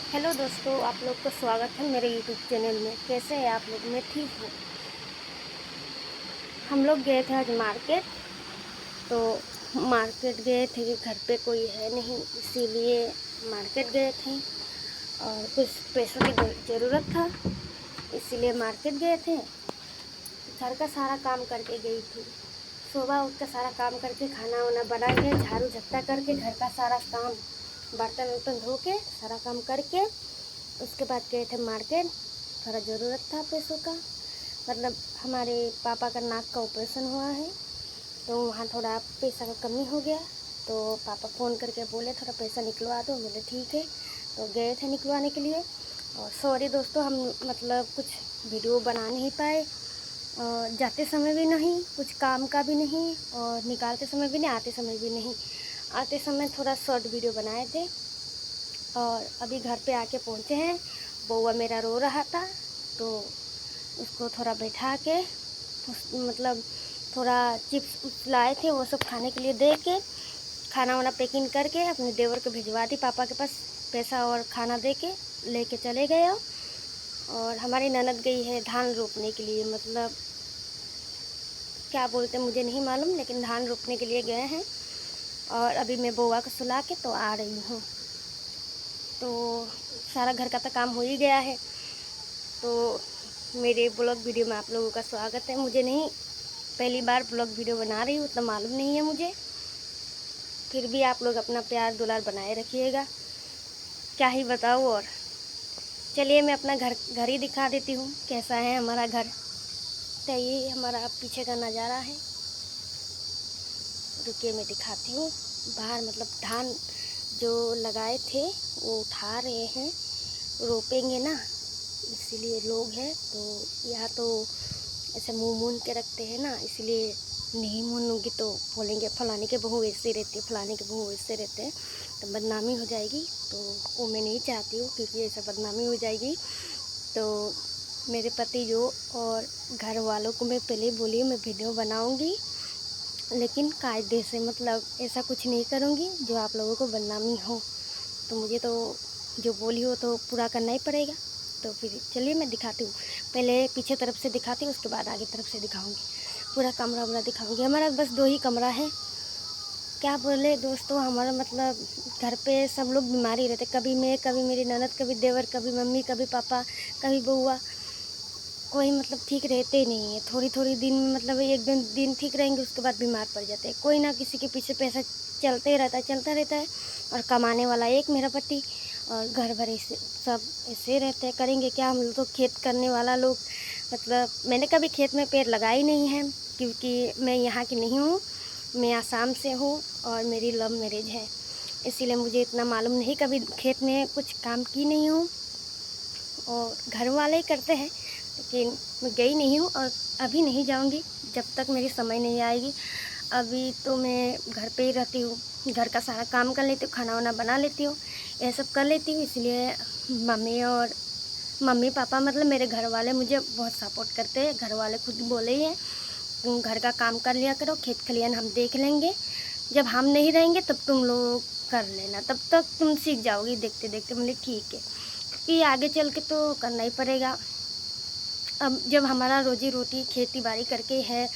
Hello दोस्तों, आप लोग का स्वागत है मेरे यूट्यूब चैनल में। कैसे हैं आप लोग? मैं ठीक हूँ। हम लोग गए थे आज मार्केट। तो मार्केट गए थे कि घर पे कोई है नहीं, इसीलिए मार्केट गए थे और कुछ पैसों की ज़रूरत था, इसीलिए मार्केट गए थे। घर का सारा काम करके गई थी। सुबह उठ कर सारा काम करके खाना वाना बना के झाड़ू झपटा करके घर का सारा काम बर्तन वर्तन धो के सारा काम करके उसके बाद गए थे मार्केट। थोड़ा ज़रूरत था पैसों का, मतलब हमारे पापा का नाक का ऑपरेशन हुआ है, तो वहाँ थोड़ा पैसा का कमी हो गया। तो पापा फ़ोन करके बोले थोड़ा पैसा निकलवा दो। बोले ठीक है, तो गए थे निकलवाने के लिए। और सॉरी दोस्तों, हम मतलब कुछ वीडियो बना नहीं पाए, और जाते समय भी नहीं, कुछ काम का भी नहीं, और निकालते समय भी नहीं, आते समय भी नहीं। आते समय थोड़ा शॉर्ट वीडियो बनाए थे, और अभी घर पे आके पहुँचे हैं। बउआ मेरा रो रहा था, तो उसको थोड़ा बैठा के मतलब थोड़ा चिप्स उप्स लाए थे, वो सब खाने के लिए दे के खाना वाना पैकिंग करके अपने देवर को भिजवा दी पापा के पास। पैसा और खाना दे के लेके चले गए। और हमारी ननद गई है धान रोपने के लिए, मतलब क्या बोलते मुझे नहीं मालूम, लेकिन धान रोपने के लिए गए हैं। और अभी मैं बउआ को सुला के तो आ रही हूँ। तो सारा घर का तो काम हो ही गया है। तो मेरे ब्लॉग वीडियो में आप लोगों का स्वागत है। मुझे नहीं, पहली बार ब्लॉग वीडियो बना रही हूँ, उतना मालूम नहीं है मुझे। फिर भी आप लोग अपना प्यार दुलार बनाए रखिएगा, क्या ही बताऊँ। और चलिए मैं अपना घर ही दिखा देती हूँ कैसा है हमारा घर। तो ये हमारा पीछे का नज़ारा है। रुकिए मैं दिखाती हूँ। बाहर मतलब धान जो लगाए थे वो उठा रहे हैं, रोपेंगे ना, इसीलिए लोग हैं। तो यहाँ तो ऐसे मुँह मूंद के रखते हैं ना, इसलिए नहीं मूंदूंगी तो बोलेंगे फलाने के बहू ऐसे रहते, फलाने के बहू ऐसे रहते हैं, तो बदनामी हो जाएगी। तो वो मैं नहीं चाहती हूँ, क्योंकि ऐसा बदनामी हो जाएगी। तो मेरे पति जो और घर वालों को मैं पहले बोली मैं वीडियो बनाऊँगी, लेकिन कायदे से, मतलब ऐसा कुछ नहीं करूँगी जो आप लोगों को बदनामी हो। तो मुझे तो जो बोली हो तो पूरा करना ही पड़ेगा। तो फिर चलिए मैं दिखाती हूँ। पहले पीछे तरफ से दिखाती हूँ, उसके बाद आगे तरफ से दिखाऊंगी। पूरा कमरा वमरा दिखाऊंगी। हमारा बस 2 ही कमरा है। क्या बोले दोस्तों, हमारा मतलब घर पे सब लोग बीमारी रहते, कभी मैं, कभी मेरी ननद, कभी देवर, कभी मम्मी, कभी पापा, कभी बउआ। कोई मतलब ठीक रहते ही नहीं है। थोड़ी थोड़ी दिन में मतलब एक दिन ठीक रहेंगे, उसके बाद बीमार पड़ जाते हैं। कोई ना किसी के पीछे पैसा चलते ही रहता है, चलता रहता है। और कमाने वाला एक मेरा पति, और घर भर ऐसे सब ऐसे रहते हैं। करेंगे क्या, हम लोग तो खेत करने वाला लोग। मतलब मैंने कभी खेत में पेड़ लगाए नहीं है, क्योंकि मैं यहाँ की नहीं हूँ, मैं आसाम से हूँ और मेरी लव मैरिज है, इसीलिए मुझे इतना मालूम नहीं, कभी खेत में कुछ काम की नहीं हूँ, और घर वाले ही करते हैं। लेकिन मैं गई नहीं हूँ और अभी नहीं जाऊँगी जब तक मेरी समय नहीं आएगी। अभी तो मैं घर पे ही रहती हूँ, घर का सारा काम कर लेती हूँ, खाना वाना बना लेती हूँ, ये सब कर लेती हूँ। इसलिए मम्मी पापा मतलब मेरे घर वाले मुझे बहुत सपोर्ट करते हैं। घर वाले खुद बोले ही हैं, तुम घर का काम कर लिया करो, खेत खलियान हम देख लेंगे, जब हम नहीं रहेंगे तब तुम लोग कर लेना, तब तक तुम सीख जाओगी देखते देखते। बोले ठीक है, क्योंकि आगे चल के तो करना ही पड़ेगा। अब जब हमारा रोजी रोटी खेती बाड़ी करके है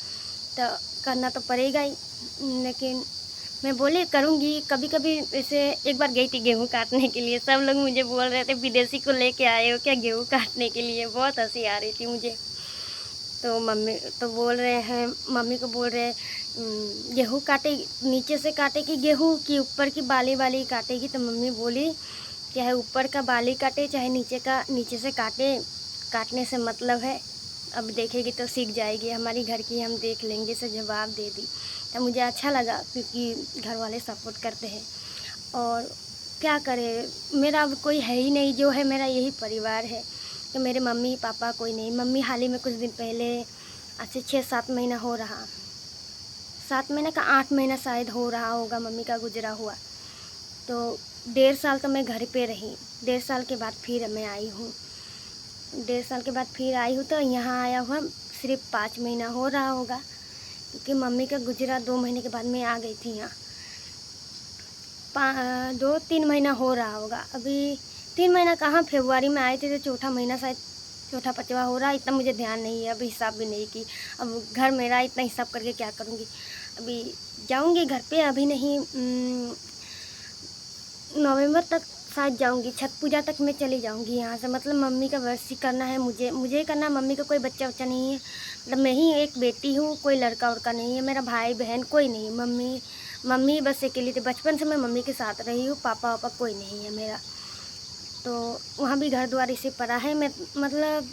तो करना तो पड़ेगा ही। लेकिन मैं बोली करूँगी। कभी कभी वैसे एक बार गई थी गेहूँ काटने के लिए, सब लोग मुझे बोल रहे थे विदेशी को लेके आए हो क्या गेहूँ काटने के लिए, बहुत हंसी आ रही थी मुझे। तो मम्मी तो बोल रहे हैं, मम्मी को बोल रहे हैं गेहूँ काटे, नीचे से काटेगी गेहूँ कि ऊपर की बाली वाली काटेगी। तो मम्मी बोली चाहे ऊपर का बाली काटे चाहे नीचे से काटे, काटने से मतलब है, अब देखेगी तो सीख जाएगी, हमारी घर की हम देख लेंगे से जवाब दे दी। तो मुझे अच्छा लगा, क्योंकि घर वाले सपोर्ट करते हैं। और क्या करें, मेरा अब कोई है ही नहीं, जो है मेरा यही परिवार है। कि मेरे मम्मी पापा कोई नहीं। मम्मी हाल ही में कुछ दिन पहले, आज से 6-7 महीना हो रहा, 7 महीना का 8 महीना शायद हो रहा होगा मम्मी का गुजरा हुआ। तो 1.5 साल तो मैं घर पे रही। 1.5 साल के बाद फिर मैं आई हूँ। 1.5 साल के बाद फिर आई हूँ, तो यहाँ आया हुआ सिर्फ 5 महीना हो रहा होगा, क्योंकि मम्मी का गुजरा 2 महीने के बाद मैं आ गई थी यहाँ। 2-3 महीना हो रहा होगा। अभी 3 महीना कहाँ, फरवरी में आए थे तो चौथा महीना शायद, चौथा पाँचवा हो रहा है, इतना मुझे ध्यान नहीं है, अभी हिसाब भी नहीं की। अब घर मेरा, इतना हिसाब करके क्या करूँगी। अभी जाऊँगी घर पे, अभी नहीं, नवंबर तक शायद जाऊँगी, छठ पूजा तक मैं चली जाऊँगी यहाँ से। मतलब मम्मी का बरसी करना है, मुझे ही करना है। मम्मी का कोई बच्चा वच्चा नहीं है, मतलब मैं ही एक बेटी हूँ, कोई लड़का उड़का नहीं है, मेरा भाई बहन कोई नहीं है। मम्मी बस अकेली थी, बचपन से मैं मम्मी के साथ रही हूँ, पापा वापा कोई नहीं है मेरा। तो वहाँ भी घर द्वार इसे पड़ा है, मैं मतलब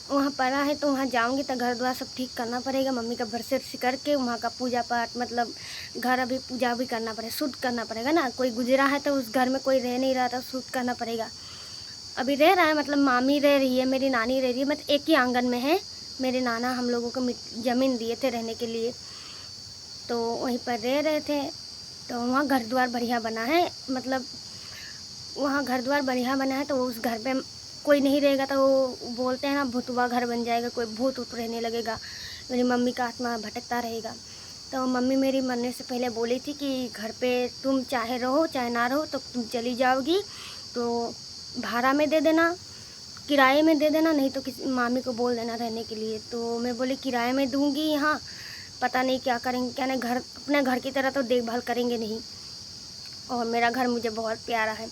वहाँ पड़ा है तो वहाँ जाऊँगी तो घर द्वार सब ठीक करना पड़ेगा। मम्मी का बरसी वर्सी करके वहाँ का पूजा पाठ, मतलब घर अभी पूजा भी करना पड़ेगा, शुद्ध करना पड़ेगा ना। कोई गुजरा है तो उस घर में कोई रह नहीं रहा था, शुद्ध करना पड़ेगा। अभी रह रहा है, मतलब मामी रह रही है, मेरी नानी रह रही है, मतलब एक ही आंगन में है। मेरे नाना हम लोगों को ज़मीन दिए थे रहने के लिए, तो वहीं पर रह रहे थे। तो वहाँ घर द्वार बढ़िया बना है, मतलब वहाँ घर द्वार बढ़िया बना है, तो उस घर पे कोई नहीं रहेगा तो वो बोलते हैं ना, भूतवा घर बन जाएगा, कोई भूत उत रहने लगेगा, मेरी मम्मी का आत्मा भटकता रहेगा। तो मम्मी मेरी मरने से पहले बोली थी कि घर पे तुम चाहे रहो चाहे ना रहो, तो तुम चली जाओगी तो भाड़ा में दे देना, किराए में दे देना, नहीं तो किसी मामी को बोल देना रहने के लिए। तो मैं बोली किराए में दूँगी यहाँ, पता नहीं क्या करेंगे क्या नहीं, घर अपने घर की तरह तो देखभाल करेंगे नहीं। और मेरा घर मुझे बहुत प्यारा है,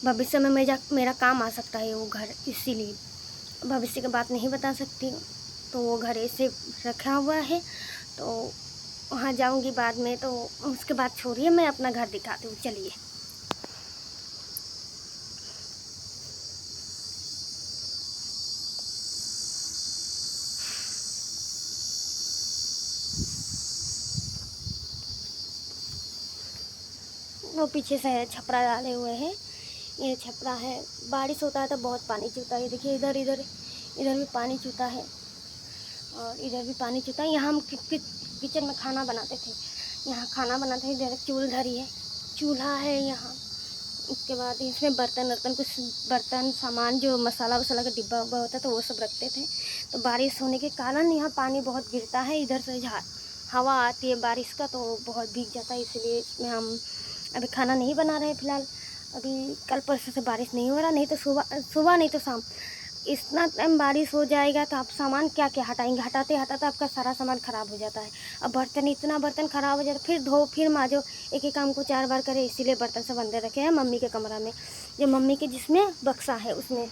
भविष्य में मेरा काम आ सकता है वो घर, इसीलिए भविष्य की बात नहीं बता सकती। तो वो घर ऐसे रखा हुआ है, तो वहाँ जाऊँगी बाद में। तो उसके बाद छोड़िए, मैं अपना घर दिखाती हूँ, चलिए। वो पीछे से छपरा डाले हुए हैं, ये छपरा है। बारिश होता है तो बहुत पानी चूता है, देखिए इधर इधर इधर भी पानी चूता है और इधर भी पानी चूता है। यहाँ हम किचन में खाना बनाते थे, यहाँ खाना बनाते थे, इधर चूल्हा धरी है, चूल्हा है यहाँ। उसके बाद इसमें बर्तन कुछ बर्तन सामान जो मसाला वसाला का डिब्बा उब्बा होता है तो वो सब रखते थे। तो बारिश होने के कारण यहाँ पानी बहुत गिरता है, इधर से हवा आती है बारिश का तो बहुत भीग जाता है, इसलिए इसमें हम अभी खाना नहीं बना रहे फ़िलहाल। अभी कल परसों से बारिश नहीं हो रहा, नहीं तो सुबह नहीं तो शाम इतना टाइम बारिश हो जाएगा तो आप सामान क्या क्या हटाएंगे, हटाते हटाते आपका सारा सामान ख़राब हो जाता है। अब बर्तन, इतना बर्तन ख़राब हो जाता है, फिर धो फिर मांजो, एक ही काम को 4 बार करे, इसीलिए बर्तन सब अंदर रखे हैं मम्मी के कमरा में, जो मम्मी के जिसमें बक्सा है उसमें।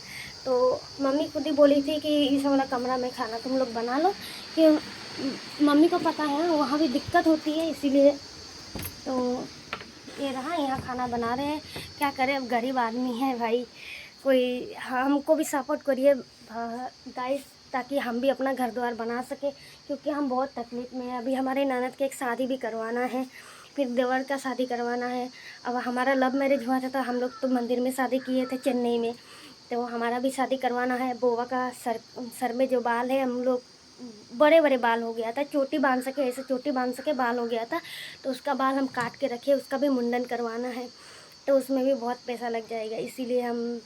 तो मम्मी खुद ही बोली थी कि इस वाला कमरा में खाना तुम लोग बना लो, कि मम्मी को पता है ना वहाँ भी दिक्कत होती है, इसीलिए। तो ये रहा, यहाँ खाना बना रहे हैं, क्या करें, अब गरीब आदमी है भाई, कोई हमको भी सपोर्ट करिए गाइस, ताकि हम भी अपना घर द्वार बना सके, क्योंकि हम बहुत तकलीफ़ में हैं। अभी हमारे ननद के एक शादी भी करवाना है, फिर देवर का शादी करवाना है। अब हमारा लव मैरिज हुआ था तो हम लोग तो मंदिर में शादी किए थे चेन्नई में, तो हमारा भी शादी करवाना है। बुआ का सर में जो बाल है, हम लोग बड़े बड़े बाल हो गया था, चोटी बांध सके, ऐसे चोटी बांध सके बाल हो गया था, तो उसका बाल हम काट के रखे, उसका भी मुंडन करवाना है। तो उसमें भी बहुत पैसा लग जाएगा, इसीलिए हम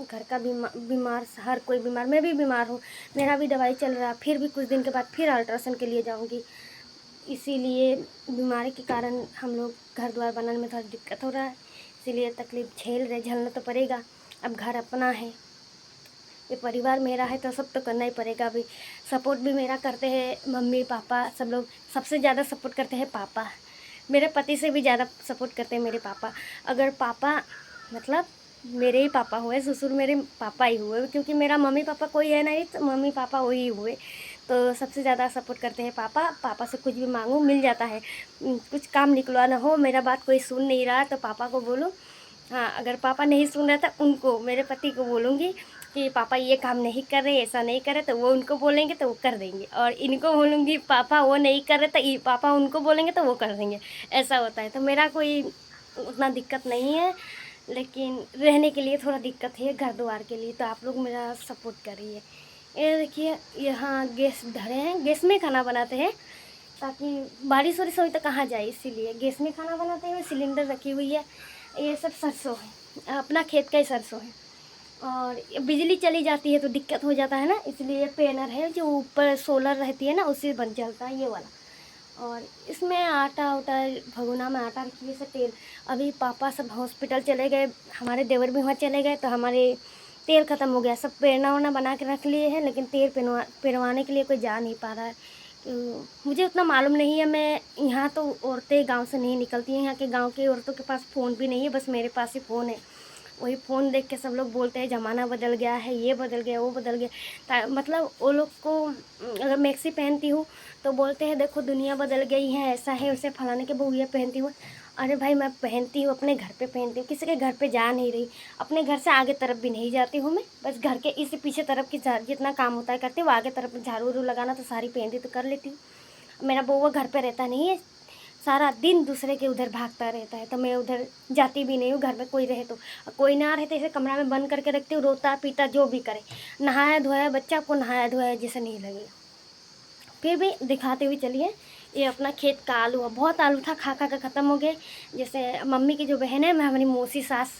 घर का बीमार, हर कोई बीमार, मैं भी बीमार हूँ, मेरा भी दवाई चल रहा, फिर भी कुछ दिन के बाद फिर अल्ट्रासाउंड के लिए जाऊँगी। इसीलिए बीमारी के कारण हम लोग घर द्वार बनाने में थोड़ा दिक्कत हो रहा है, इसीलिए तकलीफ़ झेलना तो पड़ेगा। अब घर अपना है, ये परिवार मेरा है तो सब तो करना ही पड़ेगा। अभी सपोर्ट भी मेरा करते हैं मम्मी पापा, सब लोग। सबसे ज़्यादा सपोर्ट करते हैं पापा, मेरे पति से भी ज़्यादा सपोर्ट करते हैं मेरे पापा। अगर पापा, मतलब मेरे ही पापा हुए, ससुर मेरे पापा ही हुए, क्योंकि मेरा मम्मी पापा कोई है नहीं, तो मम्मी पापा वही हुए। तो सबसे ज़्यादा सपोर्ट करते हैं पापा। पापा से कुछ भी मांगूँ मिल जाता है, कुछ काम निकलवाना हो, मेरा बात कोई सुन नहीं रहा तो पापा को बोलो। हाँ, अगर पापा नहीं सुन रहा था उनको, मेरे पति को बोलूँगी कि पापा ये काम नहीं कर रहे, ऐसा नहीं कर रहे, तो वो उनको बोलेंगे तो वो कर देंगे, और इनको बोलूँगी पापा वो नहीं कर रहे तो पापा उनको बोलेंगे तो वो कर देंगे, ऐसा होता है। तो मेरा कोई उतना दिक्कत नहीं है, लेकिन रहने के लिए थोड़ा दिक्कत है घर द्वार के लिए, तो आप लोग मेरा सपोर्ट करिए। ये देखिए, यहाँ गैस धरे हैं, गैस में खाना बनाते हैं, ताकि बारिश वारिश हो तो कहाँ जाए, इसीलिए गैस में खाना बनाते हैं। सिलेंडर रखी हुई है, ये सब सरसों है, अपना खेत का ही सरसों है, और बिजली चली जाती है तो दिक्कत हो जाता है ना, इसलिए पैनर है जो ऊपर सोलर रहती है ना, उससे बन चलता है ये वाला। और इसमें आटा उटा भगोना में आटा रखिए से तेल। अभी पापा सब हॉस्पिटल चले गए, हमारे देवर भी वहाँ चले गए, तो हमारे तेल ख़त्म हो गया। सब पेरना वरना बना के रख लिए हैं, लेकिन तेल पेरवाने के लिए कोई जा नहीं पा रहा है। मुझे उतना मालूम नहीं है। मैं यहाँ तो औरतें गांव से नहीं निकलती हैं, यहाँ के गांव की औरतों के पास फ़ोन भी नहीं है, बस मेरे पास ही फ़ोन है। वही फ़ोन देख के सब लोग बोलते हैं ज़माना बदल गया है, ये बदल गया, वो बदल गया। मतलब वो लोग को अगर मैक्सी पहनती हूँ तो बोलते हैं देखो दुनिया बदल गई है, ऐसा है वैसे, फलाने के बहू ये पहनती हूँ। अरे भाई, मैं पहनती हूँ, अपने घर पे पहनती हूँ, किसी के घर पे जा नहीं रही। अपने घर से आगे तरफ भी नहीं जाती हूँ मैं, बस घर के इस पीछे तरफ की जितना काम होता है करती हूँ। आगे तरफ झाड़ू वाड़ू लगाना तो सारी पहनती तो कर लेती हूँ। मेरा बउआ घर पे रहता नहीं है, सारा दिन दूसरे के उधर भागता रहता है, तो मैं उधर जाती भी नहीं हूँ। घर में कोई रहे तो, कोई ना रहे तो इसे कमरा में बंद करके रखती हूँ, रोता पीता जो भी करे। नहाया धोया बच्चा को, नहाया धोया जैसे नहीं लगेगा। फिर भी दिखाते हुए चलिए, ये अपना खेत का आलू है। बहुत आलू था, खा खा कर ख़त्म हो गए। जैसे मम्मी की जो बहन है, मैं हमारी मौसी सास,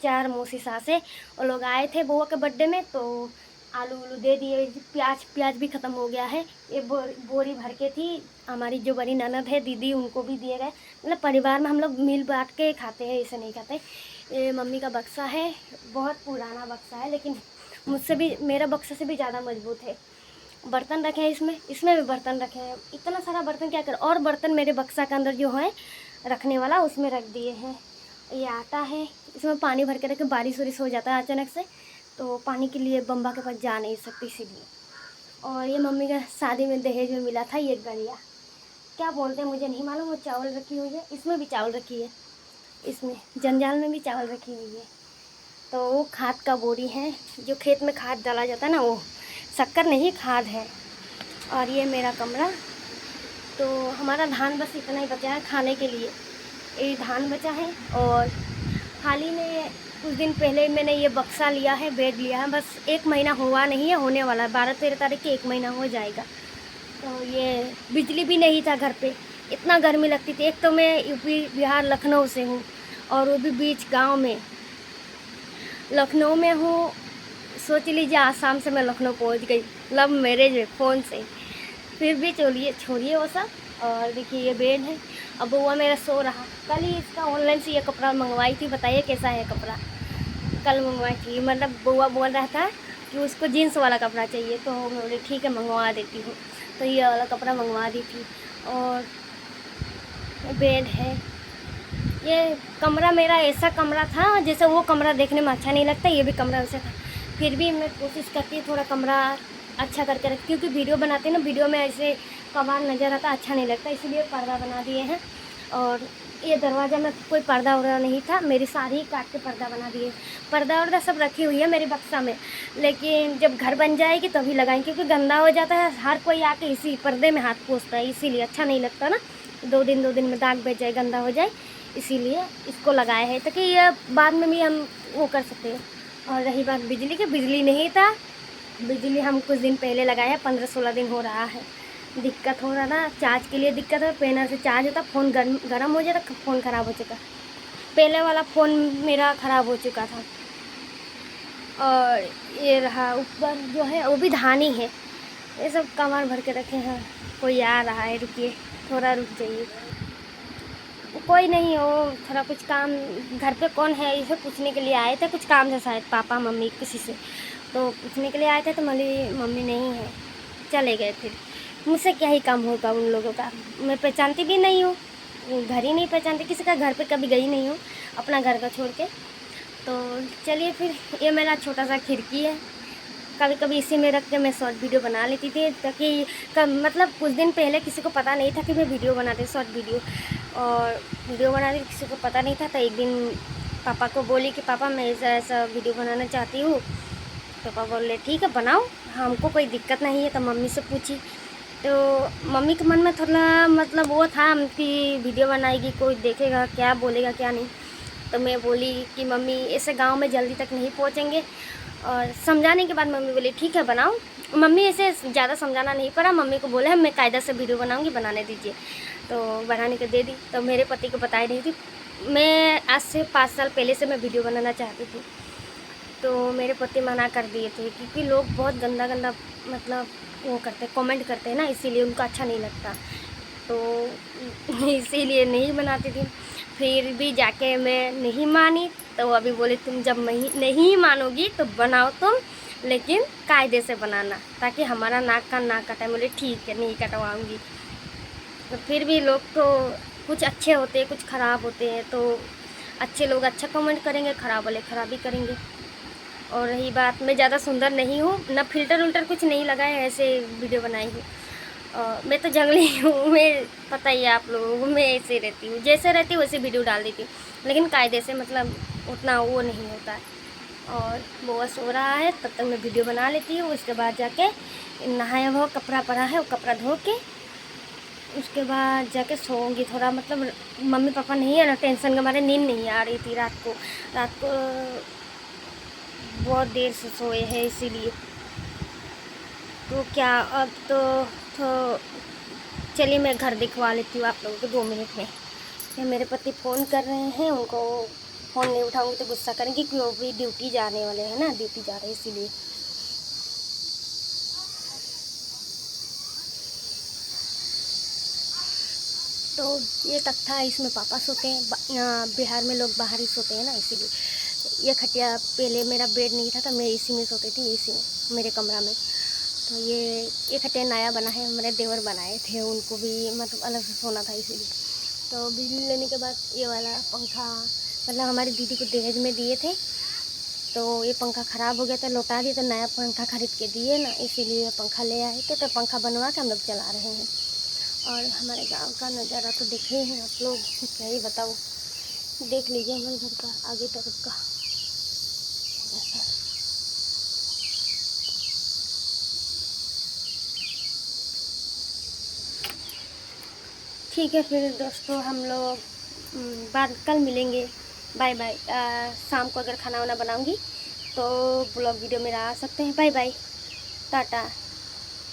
4 मौसी सास है, वो लोग आए थे बुआ के बर्थडे में, तो आलू उलू दे दिए। प्याज भी ख़त्म हो गया है। ये बोरी भर के थी, हमारी जो बड़ी ननद है दीदी, उनको भी दिए गए। मतलब परिवार में हम लोग मिल बांट के खाते हैं, ऐसे नहीं खाते। ये मम्मी का बक्सा है, बहुत पुराना बक्सा है, लेकिन मुझसे भी, मेरा बक्सा से भी ज़्यादा मजबूत है। बर्तन रखे हैं इसमें भी बर्तन रखे हैं। इतना सारा बर्तन क्या कर, और बर्तन मेरे बक्सा के अंदर जो है रखने वाला, उसमें रख दिए हैं। ये आटा है, इसमें पानी भर के रखे, बारिश वारिश हो जाता है अचानक से, तो पानी के लिए बम्बा के पास जा नहीं सकती, इसीलिए। और ये मम्मी का शादी में दहेज में मिला था, ये गड़िया क्या बोलते हैं मुझे नहीं मालूम। वो चावल रखी हुई है, इसमें भी चावल रखी है, इसमें जंजाल में भी चावल रखी हुई है। तो वो खाद का बोरी है, जो खेत में खाद डाला जाता है ना, वो शक्कर नहीं खाद है। और ये मेरा कमरा। तो हमारा धान बस इतना ही बचा है खाने के लिए, ये धान बचा है। और हाल ही में कुछ दिन पहले मैंने ये बक्सा लिया है, बेड लिया है, बस 1 महीना हुआ नहीं है, होने वाला है। 12-13 तारीख के 1 महीना हो जाएगा। तो ये बिजली भी नहीं था घर पे, इतना गर्मी लगती थी। एक तो मैं यूपी बिहार लखनऊ से हूँ, और वो भी बीच गांव में। लखनऊ में हूँ, सोच लीजिए आसाम से मैं लखनऊ पहुँच गई, लव मैरिज है फ़ोन से। फिर भी चलिए, छोड़िए वो सब। और देखिए ये बेड है। अब बुआ मेरा सो रहा। कल ही इसका ऑनलाइन से ये कपड़ा मंगवाई थी, बताइए कैसा है कपड़ा। कल मंगवाई थी, मतलब बुआ बोल रहा था कि उसको जीन्स वाला कपड़ा चाहिए, तो मैं बोली ठीक है मंगवा देती हूँ। तो ये वाला कपड़ा मंगवा दी थी। और बेड है। ये कमरा मेरा ऐसा कमरा था जैसे वो कमरा देखने में अच्छा नहीं लगता, ये भी कमरा वैसा था। फिर भी मैं कोशिश करती हूँ थोड़ा कमरा अच्छा करके रख, क्योंकि वीडियो बनाते हैं ना, वीडियो में ऐसे कबाड़ नज़र आता अच्छा नहीं लगता, इसीलिए पर्दा बना दिए हैं। और ये दरवाज़ा में कोई पर्दा वर्दा नहीं था, मेरी साड़ी काट के पर्दा बना दिए। पर्दा वर्दा सब रखी हुई है मेरे बक्सा में, लेकिन जब घर बन जाएगी तभी लगाएंगे, क्योंकि गंदा हो जाता है। हर कोई आके इसी पर्दे में हाथ पोंछता है, इसीलिए अच्छा नहीं लगता ना। 2 दिन में दाग बैठ जाए, गंदा हो जाए, इसीलिए इसको लगाया है, ताकि ये बाद में भी हम वो कर सकते हैं। और रही बात बिजली की, बिजली नहीं था। बिजली हम कुछ दिन पहले लगाया, 15-16 दिन हो रहा है। दिक्कत हो रहा था, चार्ज के लिए दिक्कत है। पेनर से चार्ज होता, फ़ोन गर्म हो जाता, फ़ोन ख़राब हो चुका। पहले वाला फ़ोन मेरा ख़राब हो चुका था। और ये रहा ऊपर जो है, वो भी धानी है। ये सब कमर भर के रखे हैं। कोई आ रहा है, रुकिए थोड़ा रुक जाइए। कोई नहीं हो, थोड़ा कुछ काम, घर पे कौन है इसे पूछने के लिए आए थे, कुछ काम था शायद, पापा मम्मी किसी से, तो पूछने के लिए आए थे। तो मम्मी नहीं है, चले गए। फिर मुझसे क्या ही काम होगा उन लोगों का, मैं पहचानती भी नहीं हूँ, घर ही नहीं पहचानती, किसी का घर पे कभी गई नहीं हूँ अपना घर का छोड़ के। तो चलिए फिर, ये मेरा छोटा सा खिड़की है, कभी कभी इसी में रख के मैं शॉर्ट वीडियो बना लेती थी, ताकि मतलब कुछ दिन पहले किसी को पता नहीं था कि मैं वीडियो बनाती, शॉर्ट वीडियो और वीडियो बनाती, किसी को पता नहीं था। तो एक दिन पापा को बोली कि पापा मैं ऐसा वीडियो बनाना चाहती हूँ। पापा बोले ठीक है बनाओ, हमको कोई दिक्कत नहीं है। तो मम्मी से पूछी, तो मम्मी के मन में थोड़ा मतलब वो था कि वीडियो बनाएगी, कोई देखेगा, क्या बोलेगा क्या नहीं। तो मैं बोली कि मम्मी ऐसे गांव में जल्दी तक नहीं पहुंचेंगे। और समझाने के बाद मम्मी बोली ठीक है बनाओ। मम्मी ऐसे ज़्यादा समझाना नहीं पड़ा, मम्मी को बोले मैं कायदा से वीडियो बनाऊंगी, बनाने दीजिए। तो बनाने को दे दी। तो मेरे पति को बताई नहीं थी, मैं आज से 5 साल पहले से मैं वीडियो बनाना चाहती थी। तो मेरे पति मना कर दिए थे, क्योंकि लोग बहुत गंदा गंदा मतलब वो करते, कमेंट करते हैं ना, इसीलिए उनको अच्छा नहीं लगता। तो इसीलिए नहीं बनाती थी। फिर भी जाके मैं नहीं मानी, तो अभी बोले तुम जब नहीं मानोगी तो बनाओ तुम, लेकिन कायदे से बनाना, ताकि हमारा नाक का ना कटे। बोले ठीक है, नहीं कटवाऊँगी। तो फिर भी लोग तो कुछ अच्छे होते हैं, कुछ ख़राब होते हैं। तो अच्छे लोग अच्छा कमेंट करेंगे, ख़राब वाले ख़राब ही करेंगे। और रही बात, मैं ज़्यादा सुंदर नहीं हूँ, ना फ़िल्टर उल्टर कुछ नहीं लगाए, ऐसे वीडियो बनाई हूँ। मैं तो जंगली हूँ, मैं पता ही है आप लोगों को, मैं ऐसे रहती हूँ, जैसे रहती हूँ वैसे वीडियो डाल देती हूँ, लेकिन कायदे से, मतलब उतना वो नहीं होता है। और वो सो रहा है, तब तक मैं वीडियो बना लेती हूँ। उसके बाद जाके नहाया हुआ कपड़ा पड़ा है, वो कपड़ा धो के उसके बाद जाके सोऊंगी थोड़ा। मतलब मम्मी पापा नहीं है ना, टेंशन के मारे नींद नहीं आ रही थी रात को बहुत देर से सोए हैं, इसीलिए। तो क्या अब तो चलिए मैं घर दिखवा लेती हूँ आप लोगों को 2 मिनट में। ये मेरे पति फ़ोन कर रहे हैं, उनको फ़ोन नहीं उठाऊंगी तो गुस्सा करेंगे, क्योंकि वो भी ड्यूटी जाने वाले हैं ना, ड्यूटी जा रहे हैं इसीलिए। तो ये तख्ता है, इसमें पापा सोते हैं। बिहार में लोग बाहर ही सोते हैं ना, इसीलिए। ये खटिया, पहले मेरा बेड नहीं था तो मैं इसी में सोती थी, इसी में, मेरे कमरा में। तो ये खटिया नया बना है, मेरे देवर बनाए थे, उनको भी मतलब अलग से सोना था, इसीलिए। तो बिजली लेने के बाद ये वाला पंखा, मतलब हमारी दीदी को दहेज में दिए थे, तो ये पंखा ख़राब हो गया था, लौटा दिए, तो नया पंखा ख़रीद के दिए ना, इसीलिए पंखा ले आए थे। तो पंखा बनवा के हम लोग चला रहे हैं। और हमारे गांव का नज़ारा तो देखे हैं आप लोग, क्या ही बताओ, देख लीजिए हमारे घर का आगे तरफ का ऐसा। ठीक है फिर दोस्तों, हम लोग बाद कल मिलेंगे। Bye bye. शाम को अगर खाना वाना बनाऊंगी तो ब्लॉग वीडियो मेरा आ सकते हैं। Bye bye, Tata.